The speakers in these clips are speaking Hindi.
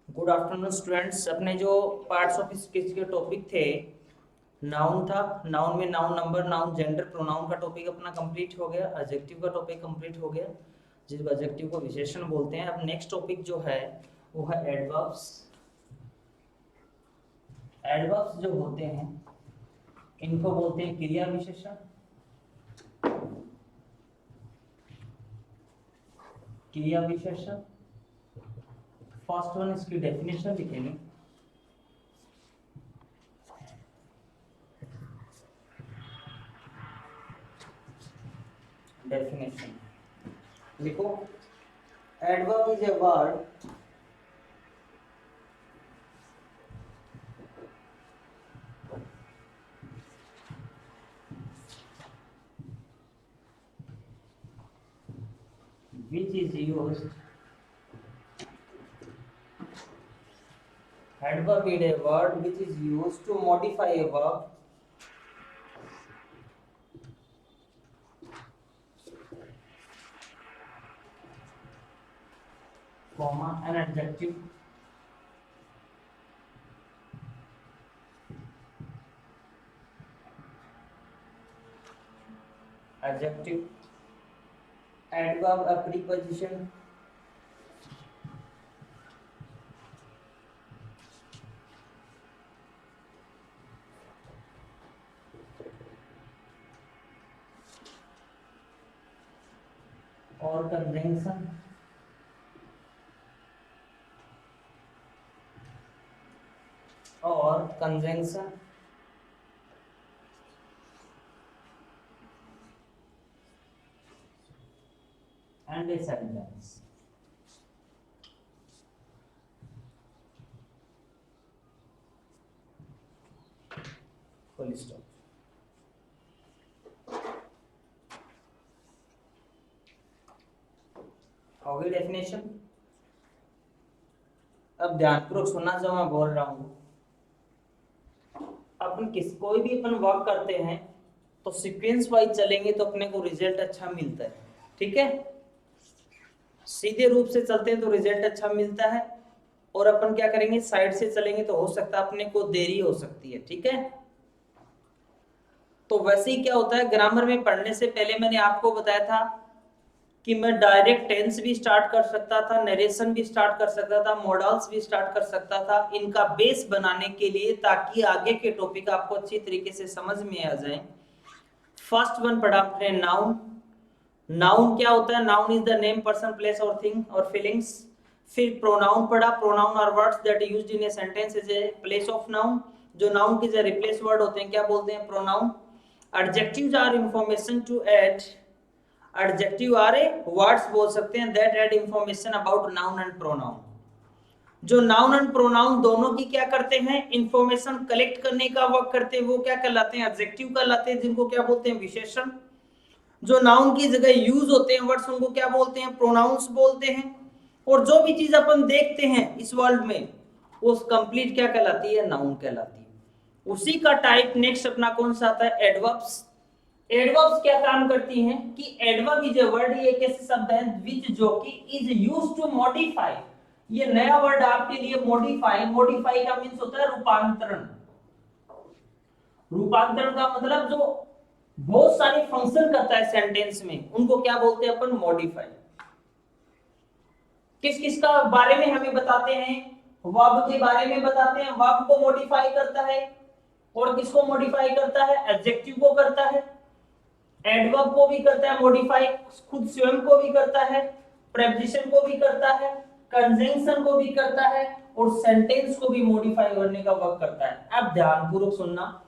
Good afternoon students. अपने जो पार्ट्स ऑफ स्पीच के टॉपिक थे, नाउन था, नाउन में noun, number, noun, gender, pronoun का टॉपिक अपना कंप्लीट हो गया। एडजेक्टिव का टॉपिक कंप्लीट हो गया, जिस एडजेक्टिव को विशेषण बोलते हैं। अब नेक्स्ट टॉपिक जो है वो है एडवर्ब्स। एडवर्ब्स जो होते हैं इनको बोलते हैं क्रिया विशेषण। क्रिया विशेषण फर्स्ट वन, इसकी डेफिनेशन लिखेंगे। डेफिनेशन लिखो। Adverb is a word which is used. Adverb is a word which is used to modify a verb comma an adjective adverb a preposition or conjunction and a sentence. Full stop. हो गई डेफिनेशन। अब ध्यानपूर्वक सुनना जो मैं बोल रहा हूं। अपन कोई भी अपन वर्क करते हैं तो सीक्वेंस वाइज चलेंगे तो अपने को रिजल्ट अच्छा मिलता है। ठीक है, सीधे रूप से चलते हैं तो रिजल्ट अच्छा मिलता है, और अपन क्या करेंगे, साइड से चलेंगे तो हो सकता है अपने को देरी हो सकती है। ठीक है, तो वैसे ही क्या होता है, ग्रामर में पढ़ने से पहले मैंने आपको बताया था कि मैं डायरेक्ट टेंस भी स्टार्ट कर सकता था, नरेशन भी स्टार्ट कर सकता था, मॉडल्स भी स्टार्ट कर सकता था, इनका बेस बनाने के लिए, ताकि आगे के टॉपिक आपको अच्छी तरीके से समझ में आ जाए। फर्स्ट वन पढ़ा आपने नाउन। नाउन क्या होता है? Noun is the name, person, place और थिंग और फीलिंग्स। फिर प्रोनाउन पढ़ा। Pronoun are words that used in a sentence as a place of noun. जो नाउन के रिप्लेस वर्ड होते हैं क्या बोलते हैं? Pronoun. Adjectives are information to add. Adjective are a words बोल सकते हैं that add information about noun and pronoun. जो नाउन एंड प्रोनाउन दोनों की क्या करते हैं? इंफॉर्मेशन कलेक्ट करने का वर्क करते हैं, वो क्या कहलाते हैं? एडजेक्टिव कहलाते हैं, जिनको क्या बोलते हैं? विशेषण। जो नाउन की जगह यूज होते हैं वर्ड्स, उनको क्या बोलते हैं? प्रोनाउंस बोलते हैं। और जो भी चीज अपन देखते हैं इस वर्ल्ड में, वो कंप्लीट क्या कहलाती है? नाउन कहलाती है। उसी का टाइप नेक्स्ट अपना कौन सा आता है? एडवर्ब्स। एडवर्ब्स क्या काम करती हैं कि एडवर्ब इज ए वर्ड, ये एक ऐसे शब्द है विच, जो कि इज यूज्ड टू मॉडिफाई। ये नया वर्ड आपके लिए मॉडिफाई। मॉडिफाई का मींस होता है रूपांतरण। रूपांतरण का मतलब जो बहुत सारे फंक्शन करता है सेंटेंस में, उनको क्या बोलते हैं अपन? मॉडिफाई। किस किस का बारे में हमें बताते हैं? वर्ब के बारे में बताते हैं। वर्ब को मॉडिफाई करता है, और किसको मॉडिफाई करता है? एडजेक्टिव को करता है, एडवर्ब को भी करता है मॉडिफाई, खुद स्वयं को भी करता है, प्रेपोजिशन को भी करता है, कंजंक्शन को भी करता है, और सेंटेंस को भी मॉडिफाई करने का वर्क करता है। अब ध्यानपूर्वक सुनना,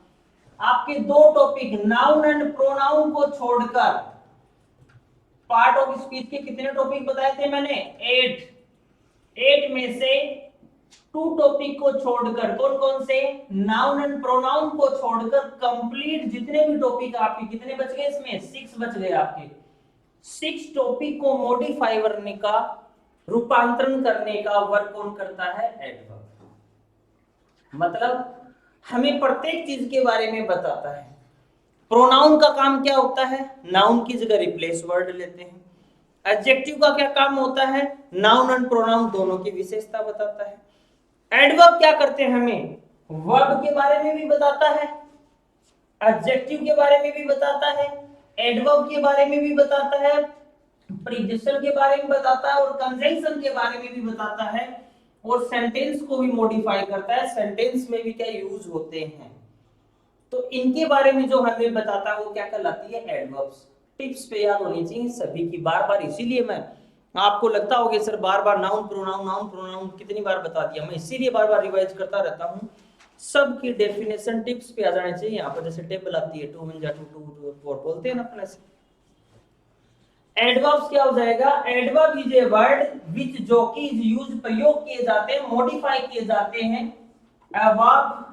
आपके दो टॉपिक नाउन एंड प्रोनाउन को छोड़कर पार्ट ऑफ स्पीच के कितने टॉपिक बताए थे मैंने? 8 में से 2 टॉपिक को छोड़कर, कौन कौन से? नाउन एंड प्रोनाउन को छोड़कर कंप्लीट जितने भी टॉपिक आपके कितने बच गए? इसमें 6 बच गए आपके। 6 टॉपिक को मॉडिफाई करने का, रूपांतरण करने का वर्क कौन करता है? एडवर्ब। मतलब हमें प्रत्येक चीज के बारे में बताता है। प्रोनाउन का काम क्या होता है? नाउन की जगह रिप्लेस वर्ड लेते हैं। एडजेक्टिव का क्या काम होता है? नाउन एंड प्रोनाउन दोनों की विशेषता बताता है। एडवर्ब क्या करते हैं, हमें वर्ब के बारे में भी बताता है, एडजेक्टिव के बारे में भी बताता है, एडवर्ब के बारे में भी बताता है, प्रीपोजिशन के बारे में बताता है और कंजंक्शन के बारे में भी बताता है, और सेंटेंस को भी मॉडिफाई करता है, सेंटेंस में भी क्या यूज होते हैं। तो इनके बारे में जो हमें बताता है वो क्या कहलाती है, एडवर्ब्स। टिप्स पे याद होनी चाहिए सभी की, बार बार, इसीलिए मैं आपको लगता होगा सर बार बार नाउन प्रोनाउन कितनी बार बता दिया, मैं इसीलिए बार बार रिवाइज करता रहता हूँ। सबकी डेफिनेशन टिप्स पे आ जाने चाहिए। यहाँ पर जैसे टेबल आती है 2 1 2 2 4 बोलते हैं ना अपने से। एडवर्ब्स क्या हो जाएगा, adverb is a word which जो कि इज यूज प्रयोग किए जाते हैं, मॉडिफाई किए जाते हैं, a verb,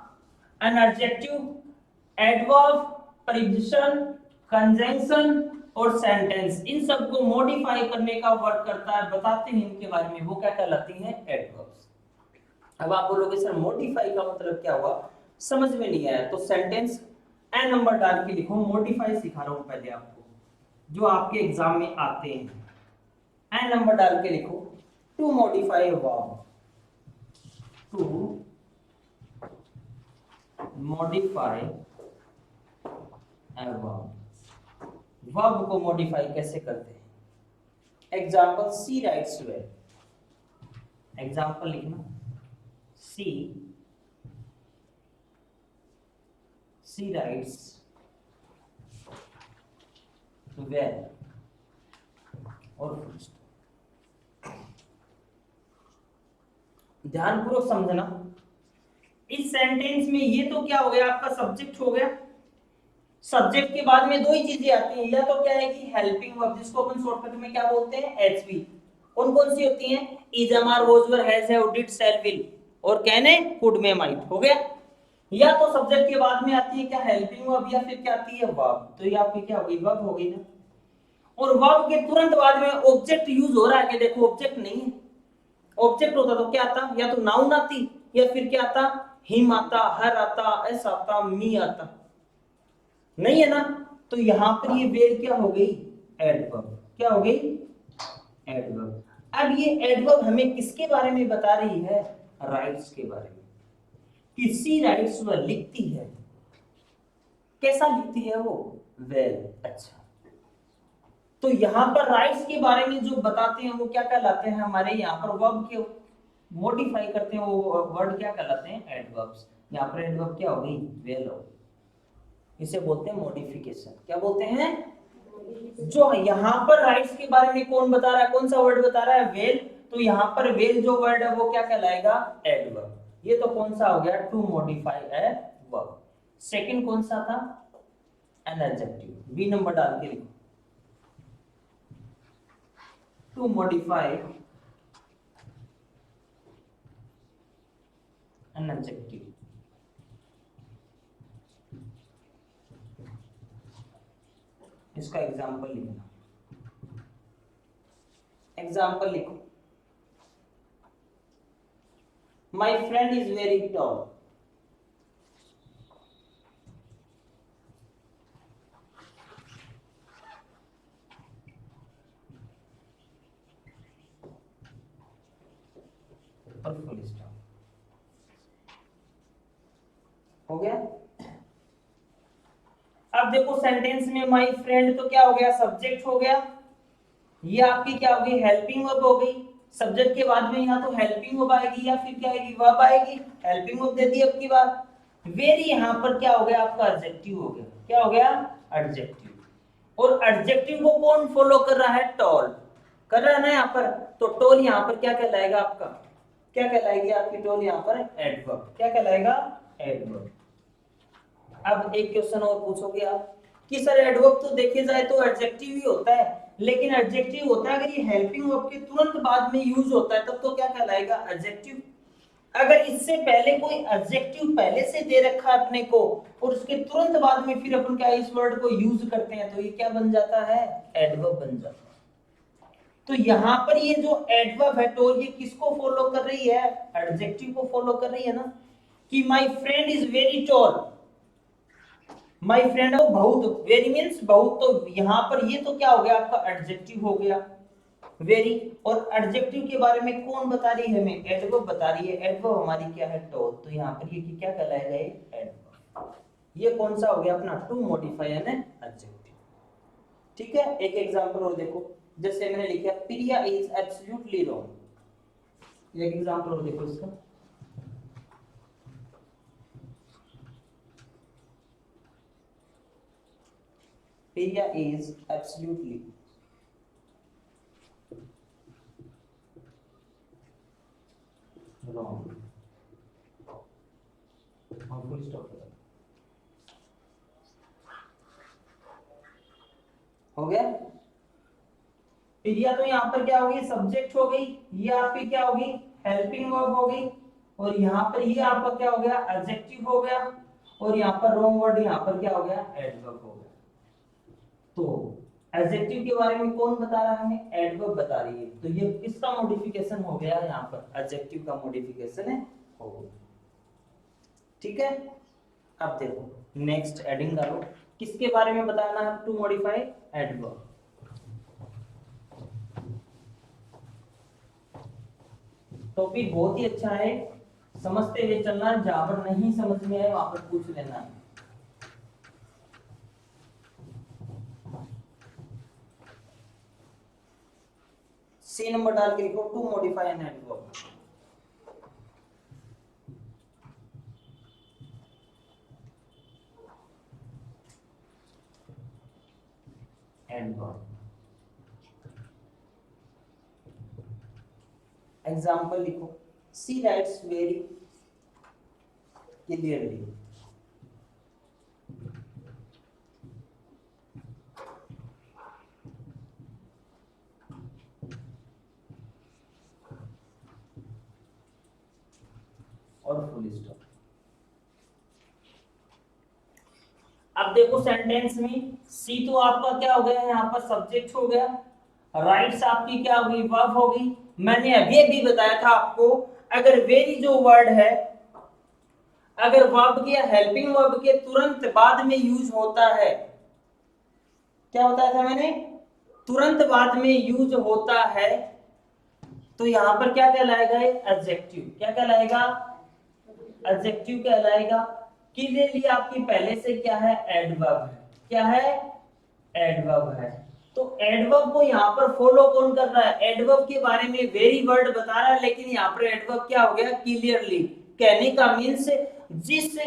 an adjective, adverb, preposition, conjunction और सेंटेंस, इन सबको मॉडिफाई करने का वर्क करता है, बताते हैं इनके बारे में, वो क्या कहलाती हैं, एडवर्ब्स। अब आप बोलोगे सर मॉडिफाई का मतलब क्या हुआ, समझ में नहीं आया, तो सेंटेंस ए नंबर डाल के लिखो, मॉडिफाई सिखा रहा हूं पहले आपको, जो आपके एग्जाम में आते हैं। ए नंबर डाल के लिखो, to modify verb, to modify verb, verb को मॉडिफाई कैसे करते हैं। Example, she writes well, example लिखना, सी राइट्स वेल और ध्यानपूर्वक समझना। इस सेंटेंस में ये तो क्या हो गया, आपका सब्जेक्ट हो गया, सब्जेक्ट के बाद में दो ही चीजें आती हैं, या तो क्या है कि हेल्पिंग वर्ब, जिसको अपन शॉर्टकट में क्या बोलते हैं, एचवी। कौन कौन सी होती हैं, is, are, was, were, has, have, did, shall, will और कैन, कुड, मे, माइट, हो गया। या तो सब्जेक्ट के बाद में आती है क्या, हेल्पिंग वर्ब, या फिर क्या आती है, वर्ब। तो ये आपकी क्या होगी, वर्ब हो गई ना। और वर्ब के तुरंत बाद में ऑब्जेक्ट यूज हो रहा है कि देखो ऑब्जेक्ट नहीं है, ऑब्जेक्ट होता तो क्या आता, या तो नाउन आती, या फिर क्या आता, हिम आता, हर आता, एस आता, मी आता, नहीं है ना। तो यहां पर ये वेल क्या हो गई, एडवर्ब, क्या हो गई, एडवर्ब। अब ये एडवर्ब हमें किसके बारे में बता रही है, राइट्स के बारे में, किसी राइट्स वह लिखती है, कैसा लिखती है वो, वेल, अच्छा। तो यहां पर राइट्स के बारे में जो बताते हैं वो क्या कहलाते हैं, हमारे यहाँ पर वर्ब के मॉडिफाई करते हैं वो वर्ड क्या कहलाते हैं, एडवर्ब्स। यहाँ पर एडवर्ब क्या हो गई, वेल हो गई, इसे बोलते हैं मॉडिफिकेशन। क्या बोलते हैं, जो यहाँ पर राइट्स के बारे में कौन बता रहा है, कौन सा वर्ड बता रहा है, वेल। तो यहाँ पर वेल जो वर्ड है वो क्या कहलाएगा, एडवर्ब। ये तो कौन सा हो गया, to modify a verb. Second कौन सा था, एन एडजेक्टिव, बी नंबर डाल के लिखो, टू मॉडिफाई एन एडजेक्टिव। इसका एग्जाम्पल लिखना, एग्जाम्पल लिखो, my friend is very tall, और फुल स्टॉप, हो गया। अब देखो सेंटेंस में माई फ्रेंड तो क्या हो गया, सब्जेक्ट हो गया, ये आपकी क्या हो गई, हेल्पिंग वर्ब हो गई। सब्जेक्ट के बाद में यहाँ तो हेल्पिंग वर्ब आएगी या फिर क्या आएगी, वर्ब आएगी, हेल्पिंग वर्ब दे दी अब की बार। वेरी यहाँ पर क्या हो गया आपका, एडजेक्टिव हो गया, क्या हो गया, एडजेक्टिव। और एडजेक्टिव को कौन फॉलो कर रहा है, टॉल कर रहा है ना यहाँ पर। तो टॉल यहाँ पर क्या कहलाएगा आपका, क्या कहलाएगी आपकी टॉल यहाँ पर, एडवर्ब। क्या कहलाएगा, एडवर्ब। अब एक क्वेश्चन और पूछोगे आप कि सर एडवर्ब तो देखे जाए तो एडजेक्टिव ही होता है, लेकिन एडजेक्टिव होता है अगर ये हेल्पिंग वर्ब के तुरंत बाद में यूज होता है तब तो क्या कहलाएगा, एडजेक्टिव। अगर इससे पहले कोई एडजेक्टिव पहले से दे रखा है अपने को और उसके तुरंत बाद में फिर अपन क्या इस वर्ड को यूज करते हैं तो ये क्या बन जाता है, एडवर्ब बन जाता है। तो यहाँ पर ये जो एडवर्ब है तो ये किसको फॉलो कर रही है, एडजेक्टिव को फॉलो कर रही है ना। कि my friend is very tall, my friend बहुत, वेरी मींस बहुत, तो यहाँ पर ये तो क्या हो गया आपका, एडजेक्टिव हो गया। वेरी। और एडजेक्टिव के बारे में कौन बता रही है हमें? एडवर्ब बता रही है। एडवर्ब हमारी क्या है? टॉल। तो यहाँ पर ये क्या कहलाएगा? ये एडवर्ब। ये कौन सा हो गया अपना? To modify an adjective. ठीक है, एक एग्जांपल और देखो, जैसे मैंने लिखा प्रिया इज एब्सोल्युटली रॉन्ग। एक एग्जांपल और देखो इसका, प्रिया इज एब्सोल्युटली रॉन्ग। और फुल स्टॉप हो गया। प्रिया तो यहाँ पर क्या होगी? सब्जेक्ट हो गई। ये आपकी क्या होगी? हेल्पिंग वर्ब हो गई। और यहाँ पर ये आपका क्या हो गया? एडजेक्टिव हो गया। और यहाँ पर रॉन्ग वर्ड, यहाँ पर क्या हो गया? एडवर्ब हो गया। तो एडजेक्टिव के बारे में कौन बता रहा है हमें? एडवर्ब बता रही है। तो ये किसका मॉडिफिकेशन हो गया? यहाँ पर एडजेक्टिव का मॉडिफिकेशन है हो गया। ठीक है, अब देखो नेक्स्ट एडिंग डालो। किसके बारे में बताना है? To modify adverb. टॉपिक बहुत ही अच्छा है, समझते हुए चलना। जहां पर नहीं समझ में आए वहां पर पूछ लेना है। सी नंबर डाल के लिखो, to modify an adverb. Adverb example लिखो, सी राइट्स वेरी क्लियरली। और फुल स्टॉप। अब देखो सेंटेंस में सी तो आपका क्या हो गया? यहाँ पर सब्जेक्ट हो गया। राइट्स आपकी क्या हो गई? वर्ब हो गई। मैंने अभी भी बताया था आपको, अगर वेरी जो वर्ड है, अगर वर्ब के हेल्पिंग वर्ब के तुरंत बाद में यूज होता है, क्या बताया था मैंने? तुरंत बाद में यूज होता है, तो यहां पर क्या कहलाएगा? एडजेक्टिव। क्या कहलाएगा? एडजेक्टिव कहलाएगा। क्लियरली आपकी पहले से क्या है? एडवर्ब है। क्या है? एडवर्ब है। तो एडवर्ब को यहाँ पर फॉलो कौन कर रहा है? एडवर्ब के बारे में वेरी वर्ड बता रहा है, लेकिन यहाँ पर एडवर्ब क्या हो गया? क्लियरली। कहने का मीन्स जिस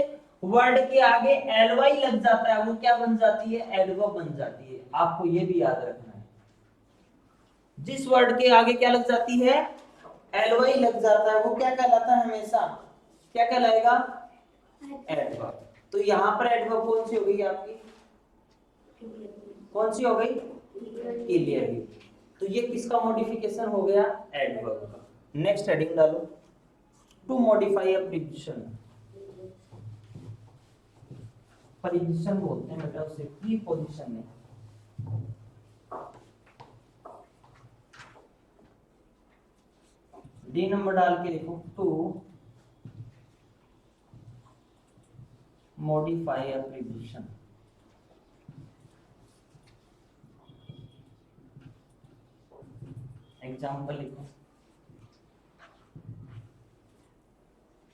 वर्ड के आगे एलवाई लग जाता है वो क्या बन जाती है? एडवर्ब बन जाती है। आपको ये भी याद रखना है, जिस वर्ड के आगे क्या लग जाती है? एलवाई लग जाता है, वो क्या कहलाता है? हमेशा क्या कहलाएगा? एडवर्ब। तो यहाँ पर एडवर्ब कौन सी हो गई आपकी? कौन सी हो गई? क्लियरली। तो ये किसका मॉडिफिकेशन हो गया? एडवर्ब का। नेक्स्ट हेडिंग डालो, to modify a preposition. Preposition बोलते हैं बेटा उसे, प्रीपोजिशन नहीं। डी नंबर डाल के लिखो, to modify a preposition. Example लिखो,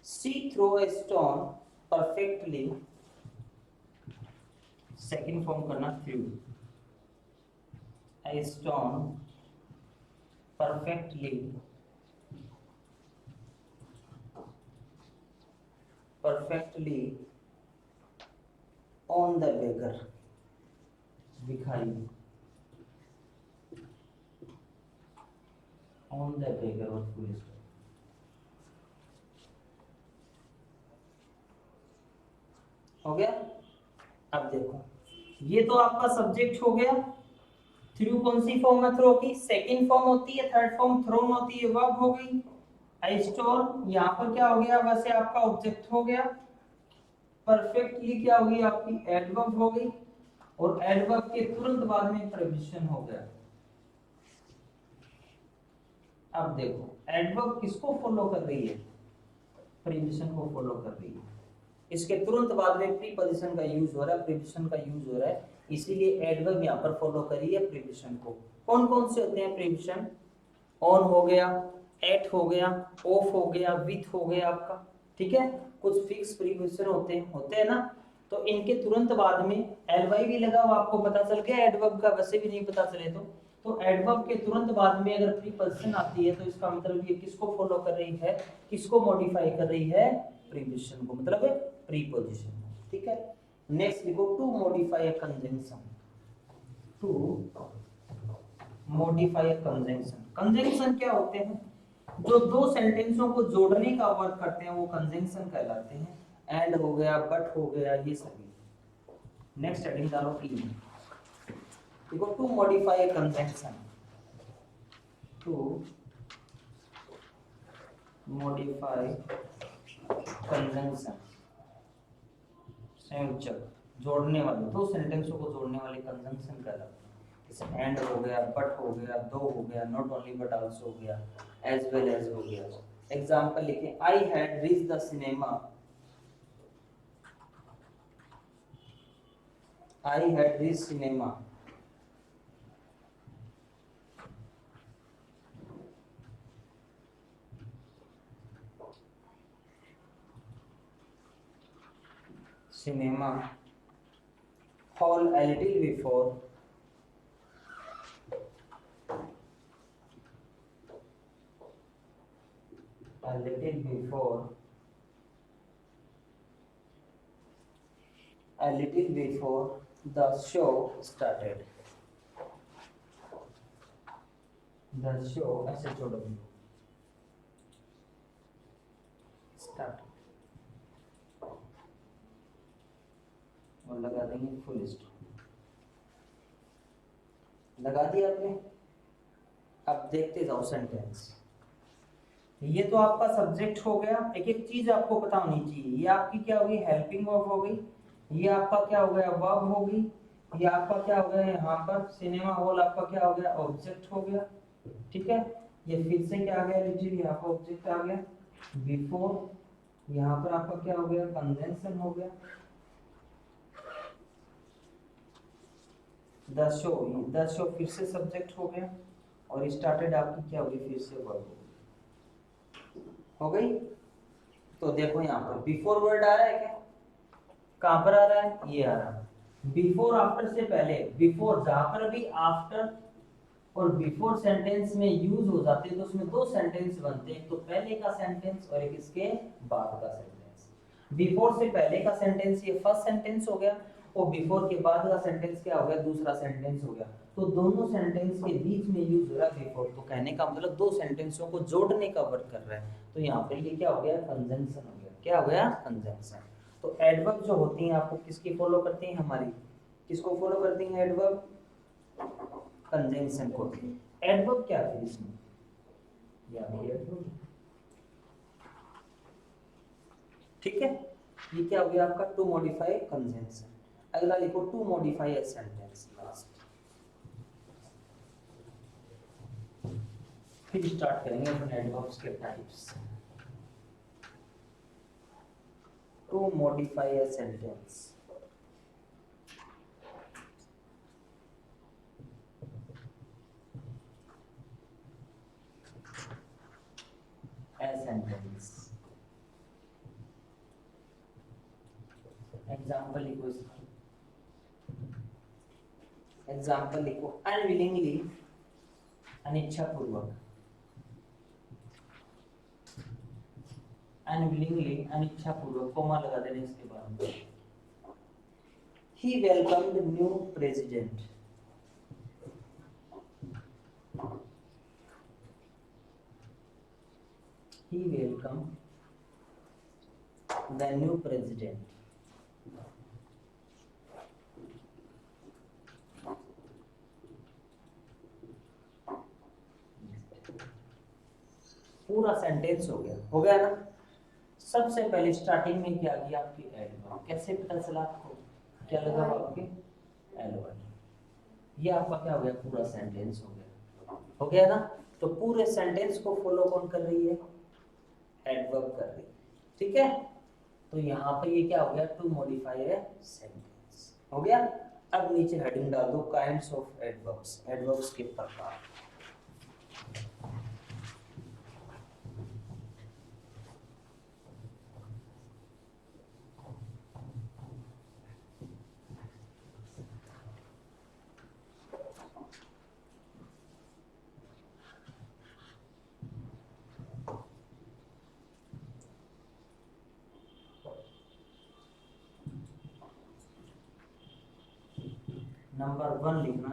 see throw a stone perfectly, second form करना through, a stone perfectly on the beggar, भिखारी, ऑन द बेगर और पुलिस। हो गया। अब देखो, ये तो आपका सब्जेक्ट हो गया। थ्रू कौन सी फॉर्म है? थ्रो की सेकंड फॉर्म होती है, थर्ड फॉर्म थ्रोन होती है, वर्ब हो गई। आई स्टोर यहाँ पर क्या हो गया? वैसे आपका ऑब्जेक्ट हो गया। परफेक्टली क्या होगी? आपकी एडवर्ब हो गई। और एडवर्ब के तुरंत बाद में प्रीपोजिशन हो गया। अब देखो एडवर्ब किसको फॉलो कर रही है? प्रीपोजिशन को फॉलो कर रही है। इसके तुरंत बाद में प्रीपोजिशन का यूज हो रहा है, प्रीपोजिशन का यूज हो रहा है, इसीलिए एडवर्ब यहाँ पर फॉलो कर रही है प्रीपोजिशन को। कौन कौन से होते हैं प्रीपोजिशन? ऑन हो गया, एट हो गया, ऑफ हो गया, विथ हो गया आपका, ठीक है। कुछ फिक्स प्रीपोजिशन होते हैं ना, तो इनके तुरंत बाद में एलवाई भी लगा हुआ, आपको पता चल गया एडवर्ब का, वैसे भी नहीं पता चले तो एडवर्ब के तुरंत बाद में अगर प्रीपोजिशन आती है तो इसका मतलब ये किसको फॉलो कर रही है, किसको मॉडिफाई कर रही है, प्रीपोजिशन को, मतलब प्रीपोजिशन, ठीक है। नेक्स्ट लिखो to modify a conjunction, to modify a conjunction. Conjunction क्या होते हैं, जो दो सेंटेंसों को जोड़ने का वर्क करते हैं वो कंजंक्शन कहलाते हैं। एंड हो गया, बट हो गया, ये सभी। नेक्स्ट हेडिंग डालो की, देखो to modify a conjunction, to modify conjunction, संयोजक, जोड़ने वाले, दो सेंटेंसों को जोड़ने वाले कंजंक्शन कहलाते हैं। जैसे एंड हो गया, बट हो गया, दो हो गया, नॉट ओनली बट आल्सो हो गया, एज वेल एज हो गया। एग्जांपल लिखें, I had reached the cinema, I had reached cinema, cinema hall a little before a little before a little before the show started, the show SHOW started, और लगा देंगे फुल स्टॉप, लगा दिया आपने। अब देखते जाओ सेंटेंस, ये तो आपका सब्जेक्ट हो गया। एक एक चीज आपको पता होनी चाहिए, ये आपकी क्या होगी, हेल्पिंग वर्ब हो गई, ये आपका क्या हो गया, वर्ब हो गई, ये आपका क्या हो गया, यहाँ पर सिनेमा हॉल आपका क्या हो गया, ऑब्जेक्ट हो गया, ठीक है। ये फिर से क्या आ गया, लिटिल, यहाँ पर ऑब्जेक्ट आ गया, बिफोर यहाँ पर आपका क्या हो गया, कंजंक्शन हो गया, द शो फिर से सब्जेक्ट हो गया, और स्टार्टेड आपकी क्या होगी, फिर से वर्ब हो गई। तो देखो यहाँ पर बिफोर वर्ड आ रहा है क्या, कहां पर आ रहा है, ये आ रहा है। बिफोर आफ्टर से पहले, बिफोर जहां पर भी आफ्टर और बिफोर सेंटेंस में यूज हो जाते हैं तो उसमें दो सेंटेंस बनते हैं, तो पहले का सेंटेंस और एक इसके बाद का सेंटेंस। बिफोर से पहले का सेंटेंस ये फर्स्ट सेंटेंस हो गया, और बिफोर के बाद का सेंटेंस क्या हो गया, दूसरा सेंटेंस हो गया। तो दोनों सेंटेंस के बीच में यूज हो रहा है बिफोर, तो कहने का मतलब दो सेंटेंसों को जोड़ने का वर्क कर रहा है। तो यहाँ पर ये क्या हो गया, कंजंक्शन हो गया, क्या हो गया, कंजंक्शन। तो एडवर्ब जो होती हैं आपको किसकी फॉलो करती हैं, हमारी किसको फॉलो करती हैं, एडवर्ब कंजंक्शन को। एडवर्ब क्या है इसमें, ठीक है। ये क्या हो गया आपका, टू मॉडिफाई कंजंक्शन। अगला लिखो to modify a sentence, last. फिर स्टार्ट करेंगे अपन एडवर्ब्स के types. To modify a sentence, a sentence। Example लिखो इसका, एग्जांपल लिखो, अनविलिंगली, अनिच्छापूर्वक, अनविलिंगली, अनिच्छापूर्वक, कोमा लगा देना इसके बाद में। He welcomed new president, he welcomed the new president। पूरा सेंटेंस हो गया ना। सबसे पहले स्टार्टिंग में क्या किया, आपकी एडवर्ब, कैसे पता चला आपको, क्या लगा आपके, एडवर्ब। ये आपका क्या हो गया, पूरा सेंटेंस हो गया ना। तो पूरे सेंटेंस को फॉलो कौन कर रही है, एडवर्ब कर रही है, ठीक है। तो यहाँ पे ये क्या हो गया, टू मॉडिफाई ए सेंटेंस हो गया। अब नीचे हेडिंग डाल दो, काइंड्स ऑफ एडवर्ब्स, एडवर्ब्स के प्रकार। नंबर 1 लिखना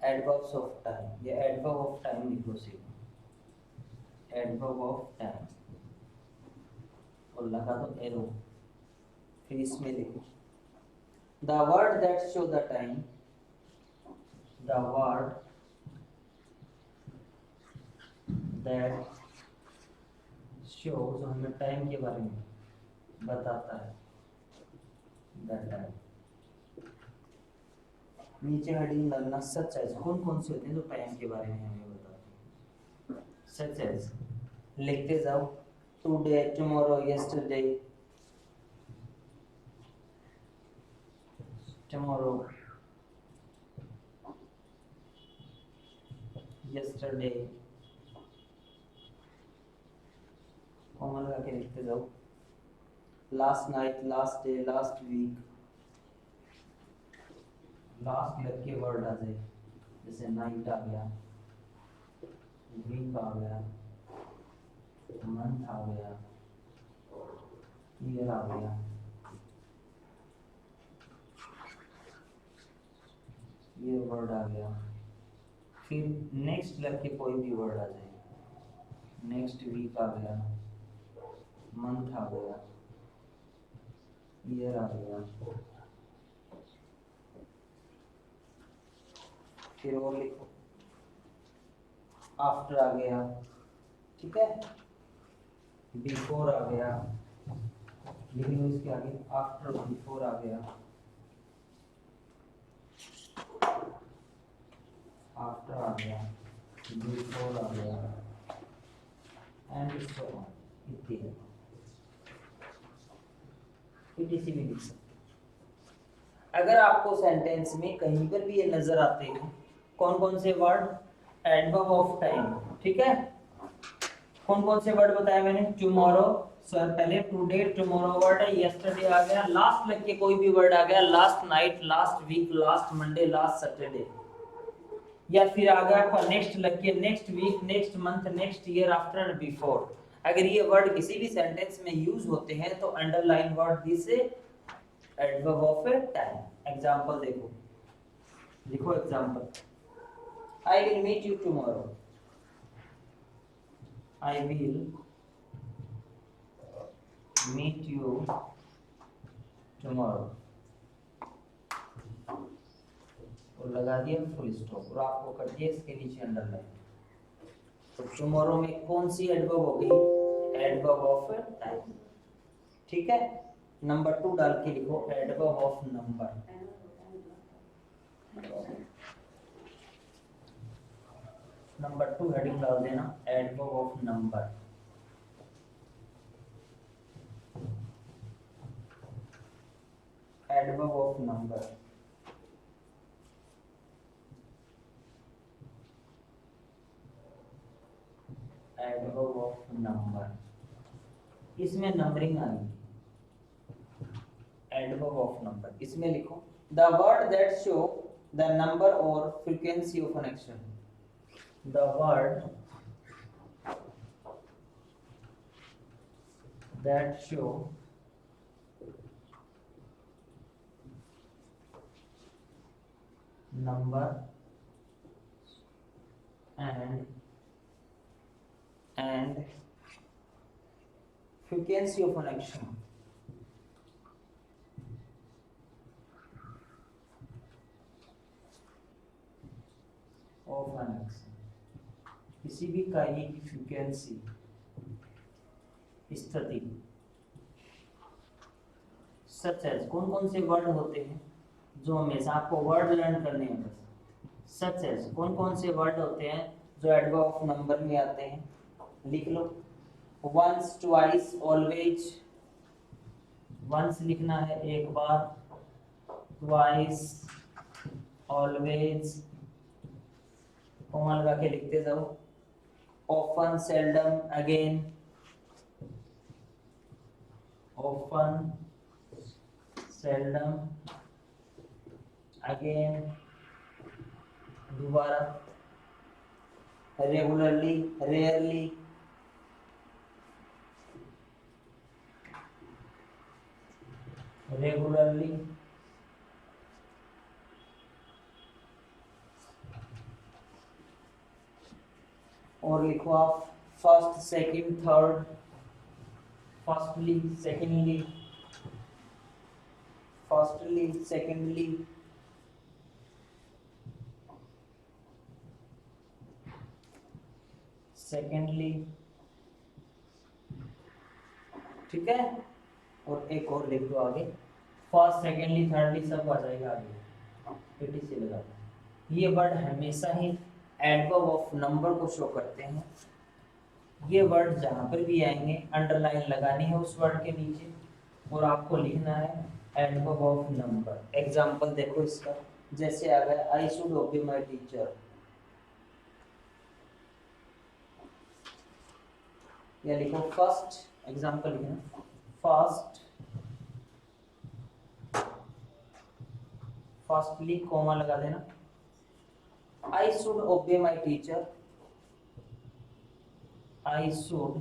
एडवर्ब्स ऑफ टाइम, ये एडवर्ब ऑफ टाइम लिखो सीधा, एडवर्ब ऑफ टाइम और लगा दो एरो। फिर इसमें लिखो the word that show the time, the word that show, जो हमें टाइम के बारे में बताता है, द टाइम। नीचे हेडिंग डालना सच एज, कौन कौन से होते हैं जो टाइम के बारे में हमें बताते हैं, सच एज लिखते जाओ, today, tomorrow, yesterday, tomorrow, yesterday, comma लगा के लिखते जाओ, last night, last day, last week, last लग के वर्ड आ जाए, जैसे नाइट आ गया, वीक आ गया, मंथ आ गया, ईयर आ गया, ये वर्ड आ गया। फिर नेक्स्ट लग के कोई भी वर्ड आ जाए, नेक्स्ट वीक आ गया, मंथ आ गया, ईयर आ गया। फिर और लिखो आफ्टर आ गया, ठीक है, बिफोर आ गया, लिख लो इसके आगे आफ्टर, बिफोर आ गया, आफ्टर आ गया, बिफोर आ गया, एंड सो ऑन इत्यादि। इसी भी लिख सकते। अगर आपको सेंटेंस में कहीं पर भी ये नजर आते हैं कौन कौन से वर्ड, एडवर्ब ऑफ टाइम, ठीक है, कौन कौन से वर्ड बताए मैंने, टुमारो, सर पहले टुडे, टुमारो वर्ड है, यस्टरडे आ गया, लास्ट लग के कोई भी वर्ड आ गया, last night, last week, last Monday, last Saturday, या फिर आ गया आपका नेक्स्ट लग के, next week, next month, next year, after, before. अगर ये वर्ड किसी भी सेंटेंस में यूज होते हैं तो underline word this adverb of time. Example देखो, लिखो example, I will meet you tomorrow, I will meet you tomorrow, और लगा दिया फुल स्टॉप, और आपको कर दिया इसके नीचे अंडरलाइन। तो टुमारो में कौन सी एडवर्ब होगी, एडवर्ब ऑफ टाइम, ठीक है। नंबर 2 डाल के लिखो adverb of number, number 2 heading डाल देना adverb of number. Adverb of number, adverb of number, इसमें नंबरिंग आएगी, एडवर्ब ऑफ नंबर, इसमें लिखो the word that show the number और frequency of an action, the word that show number and frequency of an action, of an action, किसी भी कार्य की फ्रीक्वेंसी, स्थिति, सच एज, कौन कौन से वर्ड होते हैं जो हमेशा आपको वर्ड लर्न करने हैं, बस सच एज कौन कौन से वर्ड होते हैं जो एडवर्ब ऑफ नंबर में आते हैं, लिख लो वंस, ट्वाइस, ऑलवेज, वंस लिखना है एक बार, ट्वाइस, ऑलवेज, कॉमा लगा के लिखते जाओ, often, seldom, again, often, seldom, again, दोबारा, रेगुलरली, रेयरली, रेगुलरली, और लिखो आप first second third, firstly secondly, firstly secondly, secondly, ठीक है। और एक और लिख दो आगे, फर्स्ट सेकंडली थर्डली, सब आ जाएगा आगे, पीटीसी लगा। ये वर्ड हमेशा ही एडवर्ब ऑफ नंबर को शो करते हैं। ये वर्ड जहां पर भी आएंगे अंडरलाइन लगानी है उस वर्ड के नीचे, और आपको लिखना है एडवर्ब ऑफ नंबर। एग्जांपल देखो इसका, जैसे आ गया आई शुड ओबे माय टीचर, या लिखो फर्स्ट, एग्जांपल लिखना फर्स्ट, फर्स्टली कॉमा लगा देना, आई शुड ओबे my teacher, I should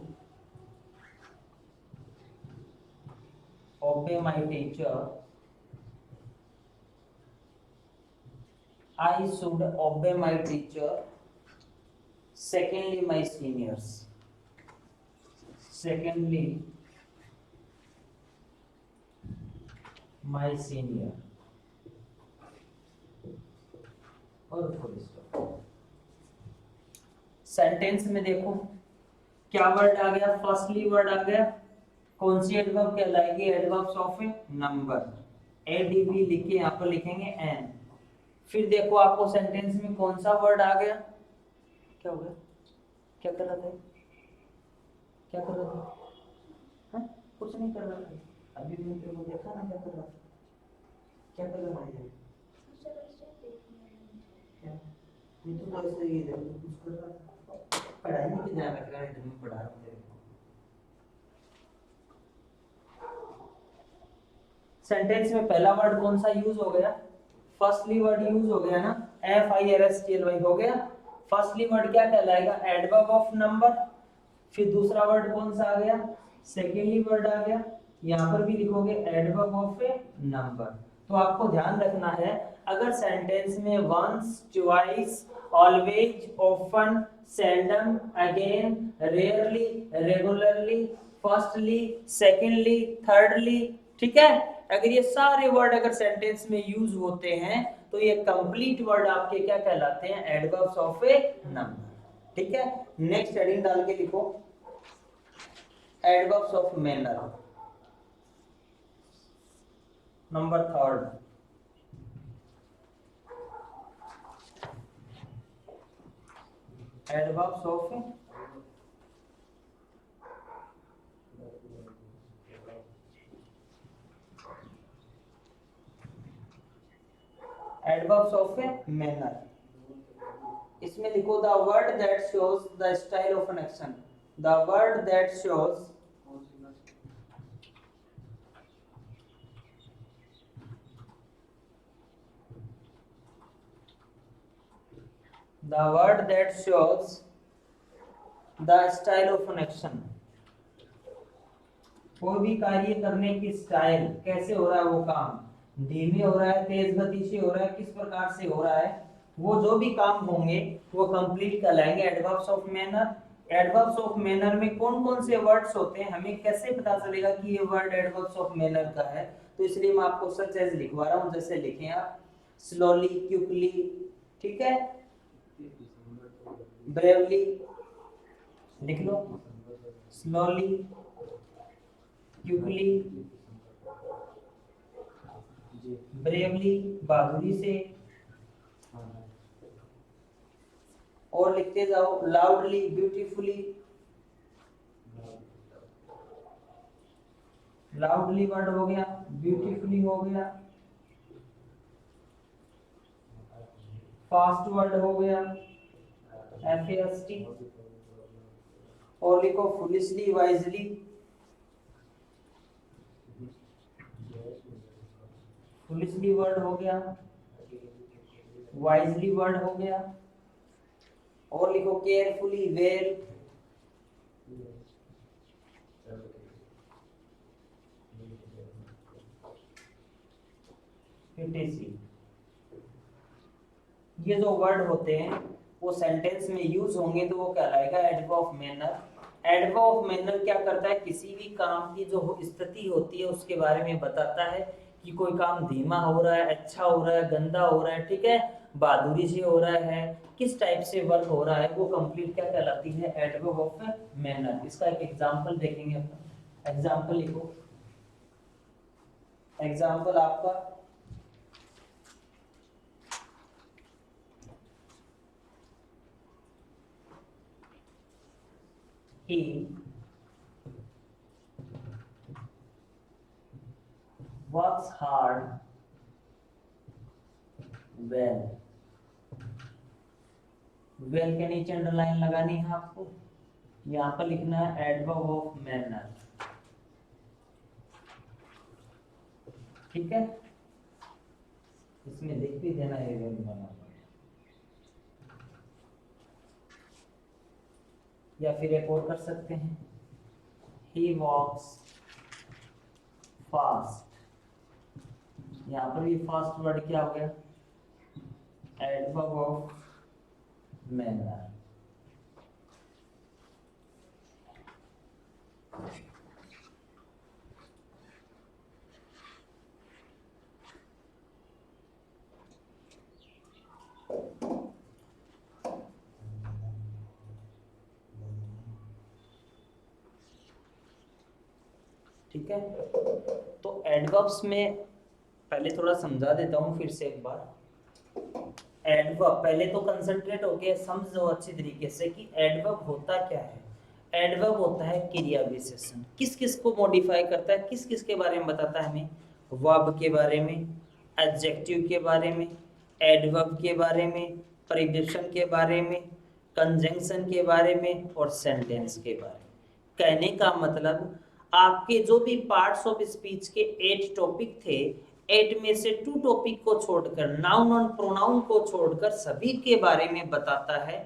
obey my teacher, I should obey my teacher, secondly my seniors, secondly my senior, और फुल स्टॉप। सेंटेंस में देखो क्या वर्ड आ गया, फर्स्टली वर्ड आ गया, कौन सी एडवर्ब कहलाएगी, adverbs of a number, ADB लिख के यहाँ पर लिखेंगे एन। फिर देखो आपको सेंटेंस में कौन सा वर्ड आ गया, क्या हो गया, क्या कर रहा था, क्या कर रहा था, हाँ? कुछ नहीं कर रहा था, अभी मैंने तेरे को देखा ना क्या कर रहा था, क्या कर रहा है, क्या तू तो ऐसे ही इधर कुछ कर रहा था, पढ़ाई में ध्यान रख रहा है, इधर मैं पढ़ा रहा हूँ तेरे को। सेंटेंस में पहला वर्ड कौन सा यूज हो गया, फर्स्टली वर्ड यूज हो गया ना, FIRSTLY हो गया। फर्स्टली वर्ड क्या कहलाएगा, एडवर्ब ऑफ नंबर। फिर दूसरा वर्ड कौन सा आ गया, सेकेंडली वर्ड आ गया, यहाँ पर भी लिखोगे एडवर्ब ऑफ ए नंबर। तो आपको ध्यान रखना है, अगर सेंटेंस में once, twice, always, often, seldom, again, rarely, regularly, firstly, secondly, thirdly, ठीक है, अगर ये सारे वर्ड अगर सेंटेंस में यूज होते हैं तो ये कंप्लीट वर्ड आपके क्या कहलाते हैं, एडवर्ब्स ऑफ ए नंबर, ठीक है। नेक्स्ट हेडिंग डाल के लिखो adverbs of manner, number third, adverbs of adverbs of a manner. इसमें लिखो the word that shows the style of an action, the word that shows the word that shows the style of an action, कोई भी कार्य करने की स्टाइल, कैसे हो रहा है वो काम, धीमे हो रहा है, तेज गति से हो रहा है, किस प्रकार से हो रहा है, वो जो भी काम होंगे वो कंप्लीट कहलाएंगे adverbs of manner. Adverbs of manner में कौन कौन से वर्ड्स होते हैं, हमें कैसे पता चलेगा कि ये वर्ड एडवर्ब्स ऑफ मैनर का है, तो इसलिए मैं आपको सच एज लिखवा रहा हूँ, जैसे लिखें आप स्लोली, क्विकली, ठीक है, ब्रेवली, लिख लो स्लोली, क्विकली, ब्रेवली, बहादुरी से, और लिखते जाओ लाउडली, ब्यूटीफुली, लाउडली वर्ड हो गया, ब्यूटीफुली हो गया, फास्ट वर्ड हो गया, FAST, और लिखो फुलिशली, वाइजली, फुलिशली वर्ड हो गया, वाइजली वर्ड हो गया, और लिखो केयरफुली, वेल, etc। ये जो वर्ड होते हैं वो सेंटेंस में यूज होंगे तो वो कहलाएगा adverb of manner. Adverb of manner क्या करता है, किसी भी काम की जो स्थिति होती है उसके बारे में बताता है कि कोई काम धीमा हो रहा है, अच्छा हो रहा है, गंदा हो रहा है, ठीक है, बहादुरी से हो रहा है, किस टाइप से वर्क हो रहा है, वो कंप्लीट क्या कहलाती है, एडवर्ब ऑफ मैनर। इसका एक एग्जांपल देखेंगे अपन। एग्जांपल लिखो। एग्जांपल आपका he works hard well। Well के नीचे अंडरलाइन लगानी है आपको, यहाँ पर लिखना है एडवर्ब ऑफ मैनर, ठीक है। इसमें लिख भी देना है वेल बना, या फिर एक और कर सकते हैं, he walks fast। यहाँ पर भी फास्ट वर्ड क्या हो गया, एडवर्ब ऑफ मैनर। ठीक है, तो एडवर्ब्स में पहले थोड़ा समझा देता हूँ फिर से एक बार। एडवर्ब पहले तो कंसंट्रेट होके समझो अच्छी तरीके से कि एडवर्ब होता क्या है। एडवर्ब होता है क्रिया विशेषण, किस किस को मॉडिफाई करता है, किस किस के बारे में बताता है हमें, वर्ब के बारे में, एडजेक्टिव के बारे में, एडवर्ब के बारे में, प्रीपोजिशन के बारे में, कंजंक्शन के बारे में और सेंटेंस के बारे में। कहने का मतलब आपके जो भी पार्ट्स ऑफ स्पीच के 8 टॉपिक थे, 8 में से 2 टॉपिक को छोड़कर, नाउन और प्रोनाउन को छोड़कर सभी के बारे में बताता है,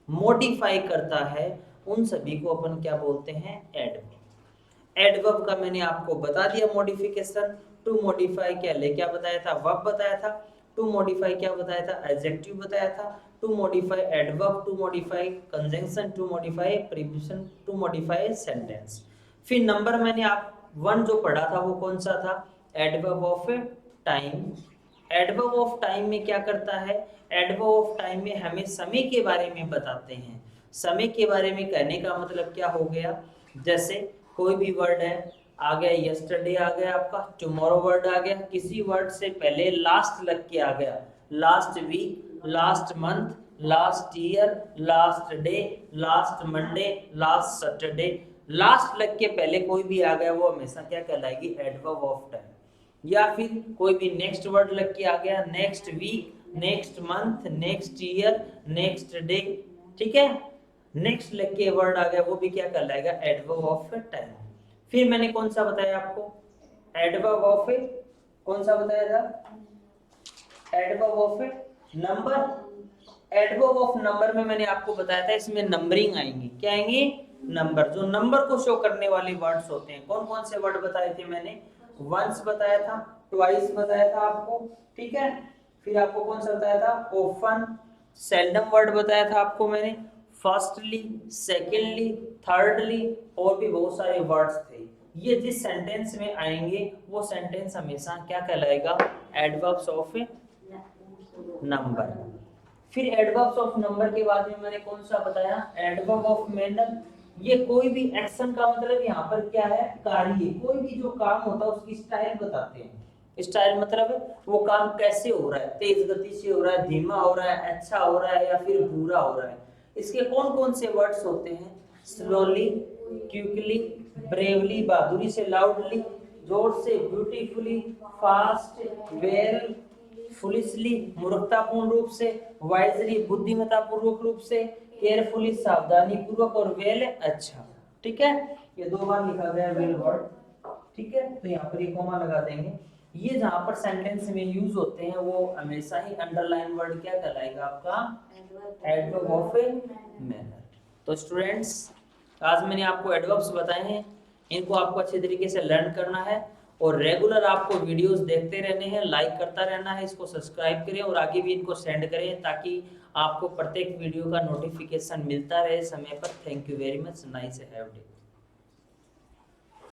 मॉडिफाई करता है। उन सभी को अपन क्या बोलते हैं, एडवर्ब। एडवर्ब का मैंने आपको बता दिया मॉडिफिकेशन। टू मॉडिफाई क्या ले क्या बताया था, वर्ब बताया था। टू मॉडिफाई क्या बताया था, एडजेक्टिव बताया था। To modify adverb, to modify conjunction, to modify preposition, to modify sentence. फिर नंबर मैंने आप 1 जो पढ़ा था वो कौन सा था, adverb of time. Adverb of time में क्या करता है, एडवर्ब ऑफ टाइम में हमें समय के बारे में बताते हैं। समय के बारे में कहने का मतलब क्या हो गया, जैसे कोई भी वर्ड है, आ गया यस्टरडे, आ गया आपका टुमारो वर्ड आ गया, किसी वर्ड से पहले लास्ट लग के आ गया, last week, last month, last year, last day, last Monday, last Saturday, last लग के पहले कोई भी आ गया वो हमेशा क्या कहलाएगी, एडवर्ब ऑफ टाइम। या फिर कोई भी नेक्स्ट वर्ड लग के आ गया, next week, next month, next year, next day, ठीक है, नेक्स्ट लग के वर्ड आ गया वो भी क्या कहलाएगा, एडवर्ब ऑफ टाइम। फिर मैंने कौन सा बताया आपको, एडवर्ब ऑफ, कौन सा बताया था, adverb of number. Adverb of number में मैंने आपको बताया था इसमें नंबरिंग आएंगी, क्या आएंगी, नंबर, जो नंबर को शो करने वाले वर्ड्स होते हैं। कौन कौन से वर्ड बताए थे मैंने, वंस बताया था, ट्वाइस बताया था आपको, ठीक है। फिर आपको कौन सा बताया था, ऑफन, सेल्डम वर्ड बताया था आपको मैंने, फर्स्टली, सेकेंडली, थर्डली, और भी बहुत सारे वर्ड्स थे। ये जिस सेंटेंस में आएंगे वो सेंटेंस हमेशा क्या कहलाएगा, एडवर्ब्स ऑफ नंबर। फिर एडवर्ब्स ऑफ नंबर के बाद में मैंने कौन सा बताया, एडवर्ब ऑफ मैनर। ये कोई भी एक्शन का मतलब यहाँ पर क्या है, कार्य, कोई भी जो काम होता है उसकी स्टाइल बताते हैं। स्टाइल मतलब वो काम कैसे हो रहा है, तेज गति से हो रहा है, धीमा हो रहा है, अच्छा हो रहा है या फिर बुरा हो रहा है। इसके कौन कौन से वर्ड्स होते हैं, स्लोली, क्विकली, ब्रेवली, बहादुरी से, लाउडली, जोर से, ब्यूटीफुली, फास्ट, वेल, फुलिशली, मूर्खतापूर्ण रूप से, वाइजली, बुद्धिमत्तापूर्वक रूप से, केयरफुली, सावधानी पूर्वक, और वेल, अच्छा, ठीक है। ये 2 बार लिखा गया वेल वर्ड, ठीक है, तो यहाँ पर ये कॉमा लगा देंगे। ये जहाँ पर सेंटेंस में यूज होते हैं वो हमेशा ही अंडरलाइन वर्ड क्या कहलाएगा आपका, एडवर्ब ऑफ मैनर। तो स्टूडेंट्स आज मैंने आपको एडवर्ब्स बताए हैं, इनको आपको अच्छे तरीके से लर्न करना है और रेगुलर आपको वीडियोस देखते रहने हैं, लाइक करता रहना है, इसको सब्सक्राइब करें और आगे भी इनको सेंड करें ताकि आपको प्रत्येक वीडियो का नोटिफिकेशन मिलता रहे समय पर। Thank you very much, nice have day.